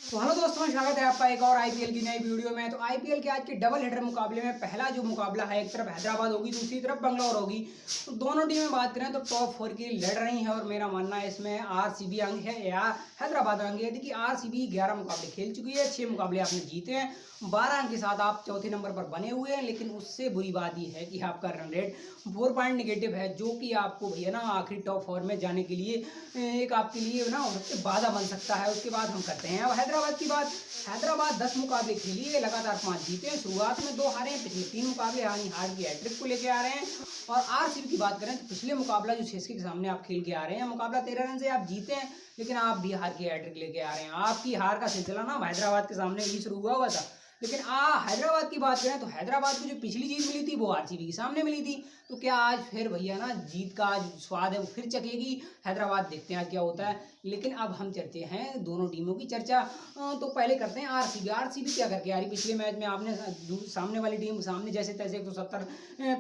तो हेलो दोस्तों, स्वागत है आपका एक और आईपीएल की नई वीडियो में। तो आईपीएल के आज के डबल हेडर मुकाबले में पहला जो मुकाबला है, एक तरफ हैदराबाद होगी, दूसरी तरफ बंगलौर होगी। तो दोनों टीमें बात करें तो टॉप 4 की लड़ रही हैं और मेरा मानना है इसमें आरसीबी आगे है या हैदराबाद आगे है। देखिए, आरसीबी 11 मुकाबले खेल चुकी है, 6 मुकाबले आपने जीते हैं, 12 अंक के साथ आप चौथे नंबर पर बने हुए हैं। लेकिन उससे बुरी बात यह है कि आपका रन रेट 4 पॉइंट निगेटिव है, जो कि आपको भैया ना आखिरी टॉप 4 में जाने के लिए एक आपके लिए ना बाधा बन सकता है। उसके बाद हम करते हैं अब हैदराबाद की बात। हैदराबाद 10 मुकाबले खेली है, लगातार 5 जीते हैं, शुरुआत में 2 हारे हैं, पिछले 3 मुकाबले हार की हैट्रिक को लेकर आ रहे हैं। और आरसीबी की बात करें तो पिछले मुकाबला जो सीएसके के सामने आप खेल के आ रहे हैं, मुकाबला 13 रन से आप जीते हैं, लेकिन आप भी हार की हैट्रिक लेके आ रहे हैं। आपकी हार का सिलसिला ना हैदराबाद के सामने ही शुरू हुआ था। लेकिन हैदराबाद की बात करें तो हैदराबाद को जो पिछली जीत मिली थी वो आरसीबी के सामने मिली थी। तो क्या आज फिर भैया ना जीत का आज स्वाद है वो फिर चखेगी हैदराबाद? देखते हैं आज क्या होता है। लेकिन अब हम चलते हैं दोनों टीमों की चर्चा। तो पहले करते हैं आरसीबी। आरसीबी क्या करके आ रही? पिछले मैच में आपने सामने वाली टीम सामने जैसे तैसे 170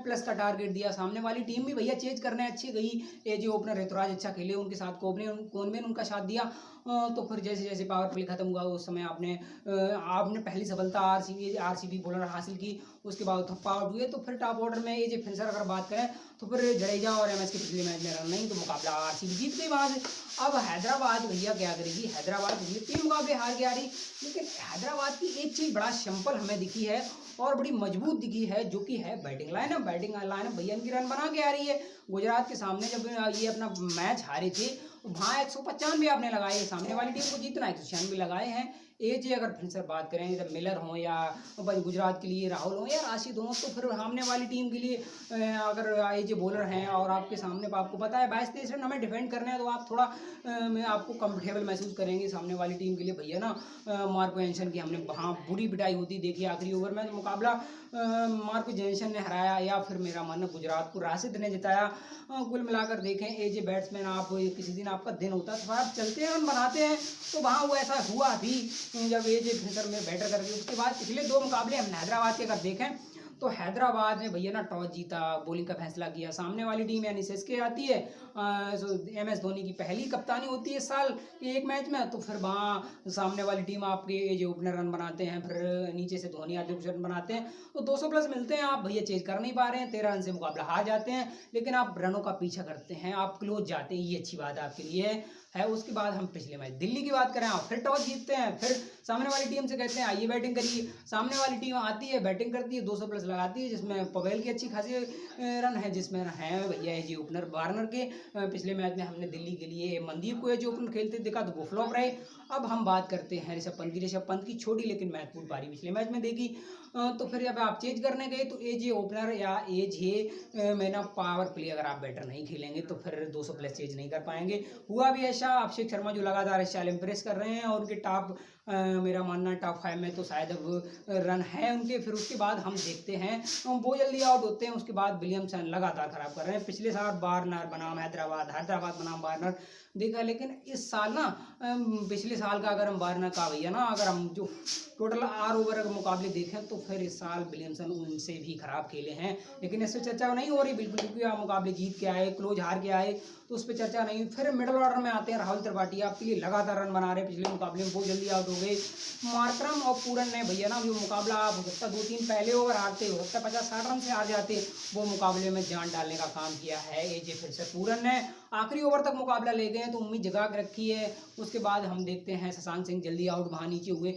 प्लस का टारगेट दिया। सामने वाली टीम भी भैया चेज करने अच्छी गई। ये जो ओपनर ऋतुराज अच्छा खेले, उनके साथ कोनवेन उनका साथ दिया। तो फिर जैसे जैसे पावर प्ले खत्म हुआ उस समय आपने पहली सफलता आरसीबी बॉलर हासिल की। उसके बाद थप्पा आउट हुए। तो फिर टॉप ऑर्डर में ये जो फिनिशर अगर बात करें तो फिर जडेजा और एमएस के पिछले मैच में रन नहीं, तो मुकाबला आरसीबी जीत गई वहां से। अब हैदराबाद भैया क्या करेगी? हैदराबाद भैया 3 मुकाबले हार के आ रही। लेकिन हैदराबाद की एक चीज बड़ा सिंपल हमें दिखी है और बड़ी मजबूत दिखी है, जो कि है बैटिंग लाइनअप। बैटिंग लाइनअप भैया इनकी रन बना के आ रही है। गुजरात के सामने जब ये अपना मैच हारे थे वहाँ 195 आपने लगाए, सामने वाली टीम को जीतना 196 लगाए हैं। एज अगर फिनिशर बात करें, इधर मिलर हो या गुजरात के लिए राहुल हो या राशिद हो, तो फिर सामने वाली टीम के लिए अगर एज बॉलर हैं और आपके सामने आपको पता है 22-23 रन हमें डिफेंड करने हैं, तो आप थोड़ा आपको कंफर्टेबल महसूस करेंगे। सामने वाली टीम के लिए भैया ना मार्को जेनसन की हमने वहाँ बुरी पिटाई होती देखी आखिरी ओवर में। तो मुकाबला मार्को जेनसन ने हराया या फिर मेरा मानना गुजरात को राशिद ने जिताया। कुल मिलाकर देखें, एज बैट्समैन आप किसी दिन आपका दिन होता है तो आप चलते हैं, रन बनाते हैं, तो वहाँ वो ऐसा हुआ भी जब एज फिनिशर में बैटर करके। उसके बाद पिछले 2 मुकाबले हम हैदराबाद के अगर देखें तो हैदराबाद ने भैया ना टॉस जीता, बॉलिंग का फैसला किया। सामने वाली टीम यानी सीएसके आती है, एमएस धोनी की पहली कप्तानी होती है इस साल के एक मैच में। तो फिर वहाँ सामने वाली टीम आपके जो ओपनर रन बनाते हैं, फिर नीचे से धोनी आते रन बनाते हैं, तो 200 प्लस मिलते हैं। आप भैया चेज कर नहीं पा रहे हैं, 13 रन से मुकाबला हार जाते हैं। लेकिन आप रनों का पीछा करते हैं, आप क्लोज जाते हैं, ये अच्छी बात आपके लिए है। उसके बाद हम पिछले मैच दिल्ली की बात करें, आप फिर टॉस जीतते हैं, फिर सामने वाली टीम से कहते हैं आइए बैटिंग करिए। सामने वाली टीम आती है, बैटिंग करती है, 200 प्लस लगाती है, जिसमें पवेल की अच्छी खासी रन है, जिसमें है भैया जी ओपनर वार्नर के। पिछले मैच में हमने दिल्ली के लिए मनदीप को जो ओपनर खेलते देखा तो वो फ्लॉप रहे। अब हम बात करते हैं ऋषभ पंत की छोटी लेकिन महत्वपूर्ण पारी पिछले मैच में देखी। तो फिर जब आप चेंज करने गए तो एज ओपनर या as man of power play अगर आप बैटर नहीं खेलेंगे तो फिर 200 प्लस चेंज नहीं कर पाएंगे। हुआ भी ऐसा, अभिषेक शर्मा जो लगातार इस साल इंप्रेस कर रहे हैं और उनके टॉप मेरा मानना टॉप 5 में तो शायद अब रन है उनके। फिर उसके बाद हम देखते हैं वो जल्दी आउट होते हैं। उसके बाद विलियमसन लगातार खराब कर रहे हैं। पिछले साल वार्नर बनाम हैदराबाद बनाम वार्नर देखा, लेकिन इस साल ना पिछले साल का अगर हम वार्नर का भैया ना अगर हम जो टोटल 8 ओवर के मुकाबले देखें तो फिर इस साल विलियमसन उनसे भी खराब खेले हैं। लेकिन इससे चर्चा नहीं हो रही बिल्कुल, क्योंकि आप मुकाबले जीत के आए, क्लोज हार के आए, तो उस पर चर्चा नहीं। फिर मिडिल ऑर्डर में आते हैं राहुल त्रिपाठी, आपके लिए लगातार रन बना रहे हैं। पिछले मुकाबले में बहुत जल्दी आउट हो गए। मार्करम और पूरन ने भैया ना जो मुकाबला आप हो सकता 2-3 पहले ओवर हारते हो सकता 50-60 रन से हार जाते, वो मुकाबले में जान डालने का काम किया है एजे फिर से पूरन ने। आखिरी ओवर तक मुकाबला ले गए तो उम्मीद जगा के रखी है। उसके बाद हम देखते हैं शशांक सिंह जल्दी आउट वहाँ नीचे हुए।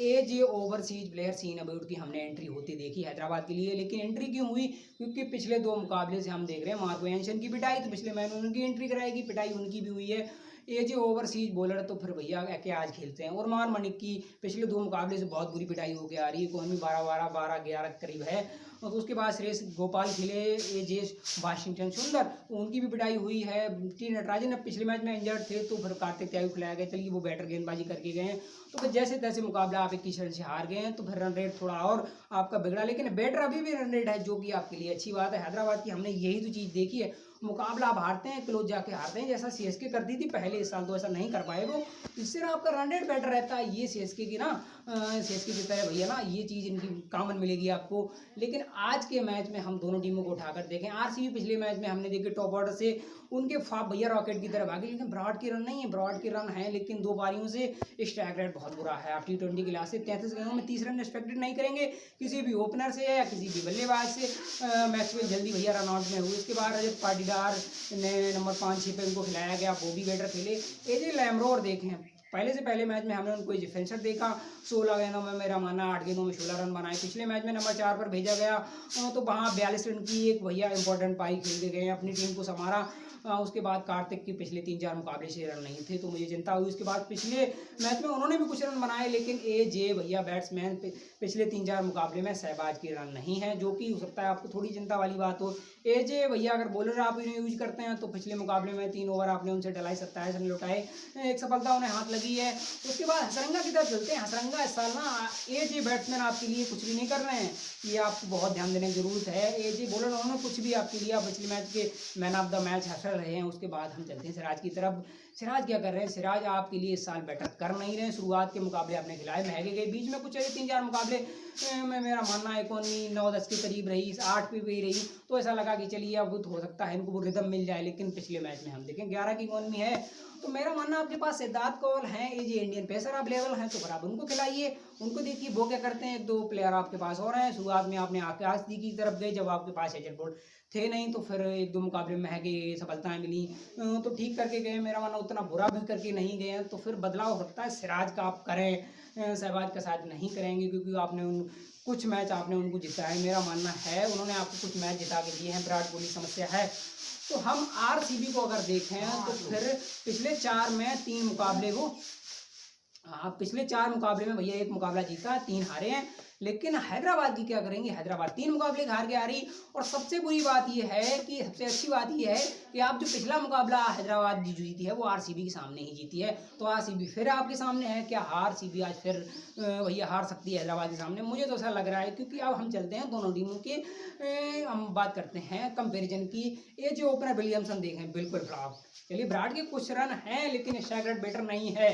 As overseas player seen about की हमने एंट्री होती देखी हैदराबाद के लिए, लेकिन एंट्री क्यों हुई? क्योंकि पिछले 2 मुकाबले से हम देख रहे हैं मार्को जेनसन की पिटाई, तो पिछले मैच में उनकी एंट्री कराएगी, पिटाई उनकी भी हुई है। एज ओवरसीज बॉलर तो फिर भैया क्या आज खेलते हैं। और उस्मान मलिक की पिछले 2 मुकाबले से बहुत बुरी पिटाई होकर आ रही है, कौन भी 12-11 करीब है। और उसके बाद श्रेयस गोपाल खेले, एजेस वाशिंगटन सुंदर, उनकी भी पिटाई हुई है। टी नटराजन अब पिछले मैच में इंजर्ड थे तो फिर कार्तिक त्यागी खिलाया गया, चलिए वो बैटर गेंदबाजी करके गए हैं। तो फिर जैसे तैसे मुकाबला आप 21 रन से हार गए हैं, तो फिर रन रेट थोड़ा और आपका बिगड़ा, लेकिन बैटर अभी भी रन रेट है, जो कि आपके लिए अच्छी बात है। हैदराबाद की हमने यही तो चीज़ देखी है। मुकाबला आप हारते हैं, क्लोज जाके हारते हैं, जैसा सीएसके करती थी पहले। इस साल तो ऐसा नहीं कर पाए वो, इससे ना आपका रन रेट बेटर रहता है। ये सीएसके की ना सीएसके की तरह भैया ना ये चीज़ इनकी कॉमन मिलेगी आपको। लेकिन आज के मैच में हम दोनों टीमों को उठाकर देखें, आरसीबी पिछले मैच में हमने देखे टॉप ऑर्डर से उनके फाप भैया रॉकेट की तरह भागे, लेकिन ब्रॉड के रन नहीं है, ब्रॉड के रन है लेकिन 2 पारियों से स्ट्राइक रेट बहुत बुरा है। आप T20 के लिहाज से 33 गेंदों में 30 रन एक्सपेक्टेड नहीं करेंगे किसी भी ओपनर से या किसी भी बल्लेबाज से। मैक्सवेल जल्दी भैया रन आउट में हुए, इसके बाद रजत पाटीदार ने नंबर 5-6 पे उनको खिलाया गया, वो भी बेटर खेले। एजे लैमरोर देखें, पहले मैच में हमने उनको डिफेंसर देखा, 16 गेंदों में मेरा मानना 8 गेंदों में 16 रन बनाए। पिछले मैच में नंबर 4 पर भेजा गया तो वहाँ 42 रन की एक भैया इंपॉर्टेंट पाई खेल के गए, अपनी टीम को संवारा। उसके बाद कार्तिक के पिछले 3-4 मुकाबले से रन नहीं थे तो मुझे चिंता हुई। उसके बाद पिछले मैच में उन्होंने भी कुछ रन बनाए, लेकिन एजे भैया बैट्समैन पिछले 3-4 मुकाबले में सहबाज के रन नहीं है, जो कि हो सकता है आपको थोड़ी चिंता वाली बात हो। एजे भैया अगर बॉलर आप इन्हें यूज करते हैं तो पिछले मुकाबले में 3 ओवर आपने उनसे डलाई, 27 रन लौटाए, एक सफलता उन्हें हाथ लगी है। उसके बाद हसरंगा की तरफ चलते हैं। हसरंगा इस साल ना एजे बैट्समैन आपके लिए कुछ भी नहीं कर रहे हैं, ये आपको बहुत ध्यान देने की जरूरत है। एजे बॉलर उन्होंने कुछ भी आपके लिए पिछले मैच के man of the match hustle रहे हैं। उसके बाद हम चलते हैं सिराज की तरफ। सिराज क्या कर रहे हैं, सिराज आपके लिए इस साल बेटर कर नहीं रहे हैं। शुरुआत के मुकाबले आपने खिलाए, महंगे गए, बीच में कुछ 3-4 मुकाबले में मेरा मानना है इकोनॉमी 9-10 के करीब रही, 8 पे भी रही, तो ऐसा लगा कि चलिए अब हो सकता है इनको वो रिदम मिल जाए। लेकिन पिछले मैच में हम देखें 11 की इकोनॉमी है, तो मेरा मानना आपके पास सिद्धार्थ कौल हैं, ये जो इंडियन पेसर अवेलेबल हैं, तो फिर आप उनको खिलाइए, उनको देखिए वो क्या करते हैं। 1-2 प्लेयर आपके पास और हैं। शुरुआत में आपने आकाशदीप की तरफ गए जब आपके पास एचल बोल्ट थे नहीं, तो फिर 1-2 मुकाबले में महंगे सफलताएं मिली तो ठीक करके गए, मेरा मानना उतना बुरा भी करके नहीं गए हैं। तो फिर बदलाव हो सकता है सिराज का आप करें, सहवाज का साथ नहीं करेंगे, क्योंकि आपने उन कुछ मैच आपने उनको जिताया, मेरा मानना है उन्होंने आपको कुछ मैच जिता के दिए हैं, विराट कोहली समस्या है। तो हम आरसीबी को अगर देखें तो फिर पिछले 4 में 3 मुकाबले को पिछले 4 मुकाबले में भैया 1 मुकाबला जीता, 3 हारे हैं। लेकिन हैदराबाद की क्या करेंगे, हैदराबाद 3 मुकाबले हार के आ रही। और सबसे बुरी बात यह है कि सबसे अच्छी बात यह है कि आप जो पिछला मुकाबला हैदराबाद जी जीती है वो आरसीबी के सामने ही जीती है, तो आरसीबी फिर आपके सामने है। क्या आरसीबी आज फिर भैया हार सकती है हैदराबाद के सामने? मुझे तो ऐसा लग रहा है, क्योंकि अब हम चलते हैं दोनों टीमों के, हम बात करते हैं कंपेरिजन की। ये जो ओपनर विलियमसन देखें, बिल्कुल फ्लॉप। चलिए विराट के कुछ रन हैं लेकिन स्ट्राइक रेट बेटर नहीं है।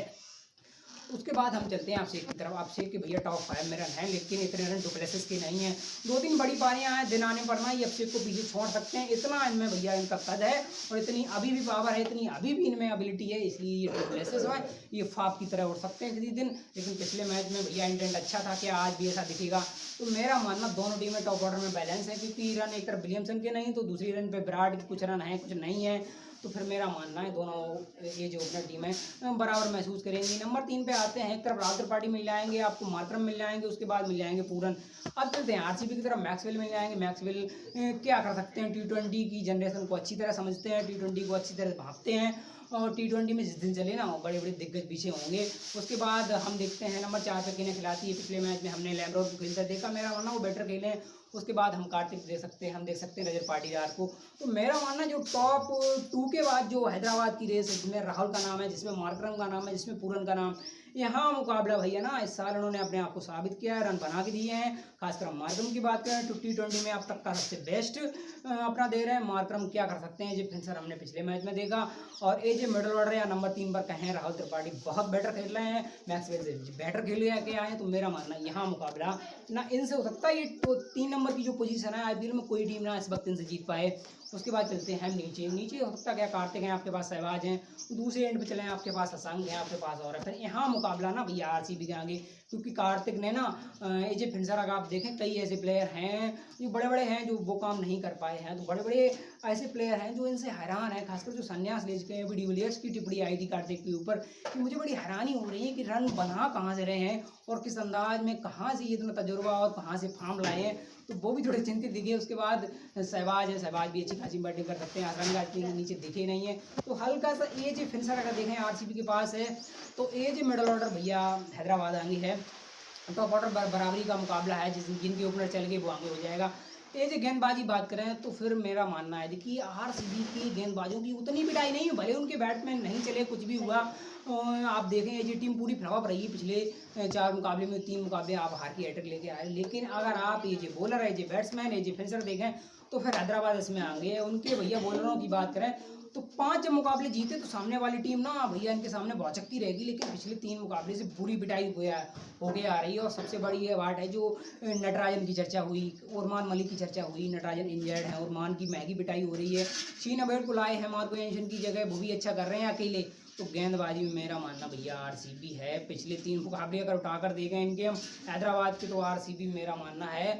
उसके बाद हम चलते हैं अभिषेक की तरफ। अभिषेक के भैया टॉप 5 में रन हैं, लेकिन इतने रन डुप्लेसिस के नहीं हैं। 2-3 बड़ी पारियां हैं, दिन आने पर ना ये अभिषेक को पीछे छोड़ सकते हैं, इतना इनमें भैया इनका कद है और इतनी अभी भी पावर है, इतनी अभी भी इनमें एबिलिटी है, इसलिए ये डुप्लेसिस है, ये फाप की तरह उड़ सकते हैं किसी दिन। लेकिन पिछले मैच में भैया इंटेंट अच्छा था, क्या आज भी ऐसा दिखेगा? तो मेरा मानना दोनों टीमें टॉप ऑर्डर में बैलेंस है, क्योंकि रन एक तरफ विलियमसन के नहीं तो दूसरी रन पे विराट के कुछ रन हैं कुछ नहीं है। तो फिर मेरा मानना है दोनों ये जो ओपनर टीम है बराबर महसूस करेंगी। नंबर 3 पे आते हैं, एक तरफ राहुल त्रिपाठी मिल जाएंगे आपको, मातरम मिल जाएंगे, उसके बाद मिल जाएंगे पूरन। अब चलते हैं आरसीबी की तरफ, मैक्सवेल मिल जाएंगे। मैक्सवेल क्या कर सकते हैं, T20 की जनरेशन को अच्छी तरह समझते हैं, T20 को अच्छी तरह भापते हैं, और T20 में जिस दिन चले ना बड़े बड़े दिग्गज पीछे होंगे। उसके बाद हम देखते हैं नंबर 4 पे किन्हें खिलाती है। पिछले मैच में हमने लैमरोर को खेलते देखा, मेरा मानना वो बेटर खेले। उसके बाद हम कार्तिक दे सकते हैं, हम देख सकते हैं रजत पाटीदार को। तो मेरा मानना जो टॉप 2 के बाद जो हैदराबाद की रेस है, जिसमें राहुल का नाम है, जिसमें मार्करम का नाम है, जिसमें पूरन का नाम, यहाँ मुकाबला भैया ना इस साल उन्होंने अपने आप को साबित किया है, रन बना के दिए हैं। खासकर मार्करम की बात करें तो T20 में अब तक का सबसे बेस्ट अपना दे रहे हैं। मार्करम क्या कर सकते हैं, ये फिनिशर हमने पिछले मैच में देखा। और ये जो मिडल ऑर्डर या नंबर 3 पर कहें राहुल त्रिपाठी बहुत बेटर खेल रहे हैं, मैक्सवेल से बेटर खेल के आए हैं। तो मेरा मानना यहाँ मुकाबला ना इनसे हो सकता है, ये 3 नंबर की जो पोजीशन है आईपीएल में कोई टीम ना इस वक्त इनसे जीत पाए। उसके बाद चलते हैं नीचे हो सकता है क्या कार्तिक हैं आपके पास, सहवाज हैं, दूसरे एंड पे चले हैं आपके पास असंग है, आपके पास और है। फिर यहाँ मुकाबला ना भैया आरसीबी के आगे, क्योंकि कार्तिक ने ना एजे फिनिशर अगर आप देखें कई ऐसे प्लेयर हैं जो बड़े बड़े हैं जो वो काम नहीं कर पाए हैं। तो बड़े बड़े ऐसे प्लेयर हैं जो इनसे हैरान है, खासकर जो संन्यास ले चुके हैं। डिविलियर्स की टिप्पणी आई थी कार्तिक के ऊपर कि मुझे बड़ी हैरानी हो रही है कि रन बना कहाँ से रहे हैं और किस अंदाज में, कहाँ से इतना तजुर्बा और कहाँ से फॉर्म लाए हैं। तो वो भी थोड़े चिंतित दिखे। उसके बाद सहवाज है, सहवाज भी अच्छी खासी बैटिंग कर सकते हैं, असरंगा के नीचे दिखे नहीं है। तो हल्का सा एज फिनिशर अगर देखें आरसीबी के पास है, तो एज मिडल ऑर्डर भैया हैदराबाद आगे है। टॉप ऑर्डर बराबरी का मुकाबला है, जिनके ओपनर चल गए वो आगे हो जाएगा। ये जो गेंदबाजी बात करें तो फिर मेरा मानना है कि आरसीबी की गेंदबाजों की उतनी पिटाई नहीं है, भले उनके बैट्समैन नहीं चले कुछ भी हुआ। आप देखें ये टीम पूरी फ्लॉप रही पिछले 4 मुकाबले में, 3 मुकाबले आप हार की हैट्रिक लेके आए। लेकिन अगर आप ये जो बॉलर है, जो बैट्समैन है, जो फिनिशर देखें तो फिर हैदराबाद इसमें आएंगे। उनके भैया बॉलरों की बात करें तो 5 जब मुकाबले जीते तो सामने वाली टीम ना भैया इनके सामने भौचक्की रहेगी। लेकिन पिछले 3 मुकाबले से बुरी पिटाई होके आ रही है। और सबसे बड़ी ये बात है जो नटराजन की चर्चा हुई, उरमान मलिक की चर्चा हुई, नटराजन इंजर्ड है, उरमान की महंगी पिटाई हो रही है। शीन अबेड को लाए हैं मार्को एंशन की जगह, वो भी अच्छा कर रहे हैं अकेले। तो गेंदबाजी में मेरा मानना भैया आरसीबी है। पिछले 3 मुकाबले अगर उठाकर देखें इनके हम हैदराबाद के, तो आरसीबी मेरा मानना है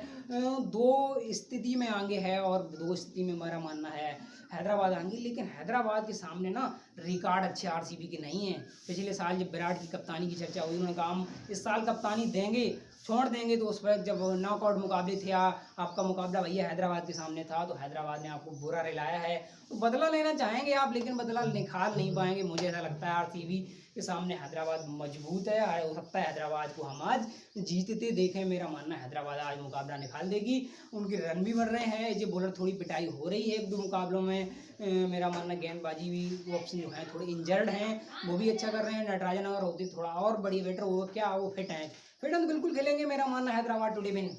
2 स्थिति में आगे है और 2 स्थिति में मेरा मानना है हैदराबाद आएंगी। लेकिन हैदराबाद के सामने ना रिकॉर्ड अच्छे आरसीबी के नहीं है। पिछले साल जब विराट की कप्तानी की चर्चा हुई, उन्होंने कहा हम इस साल कप्तानी देंगे, छोड़ देंगे। तो उस पर जब नॉकआउट मुकाबले थे, आपका मुकाबला भैया हैदराबाद के सामने था, तो हैदराबाद ने आपको बुरा रिलाया है। तो बदला लेना चाहेंगे आप, लेकिन बदला निकाल नहीं पाएंगे। मुझे ऐसा लगता है आरसीबी के सामने हैदराबाद मजबूत है। हो सकता है हैदराबाद को हम आज जीतते देखें। मेरा मानना है हैदराबाद आज मुकाबला निकाल देगी। उनके रन भी बन रहे हैं, ये बॉलर थोड़ी पिटाई हो रही है 1-2 मुकाबलों में। मेरा मानना गेंदबाजी भी ऑप्शन जो है थोड़े इंजर्ड हैं, वो भी अच्छा कर रहे हैं। नटराजन अगर होते थोड़ा और बड़ी बेटर हो क्या, वो फिट हैं, फिट हम तो बिल्कुल खेलेंगे। मेरा मानना है हैदराबाद टुडे विन।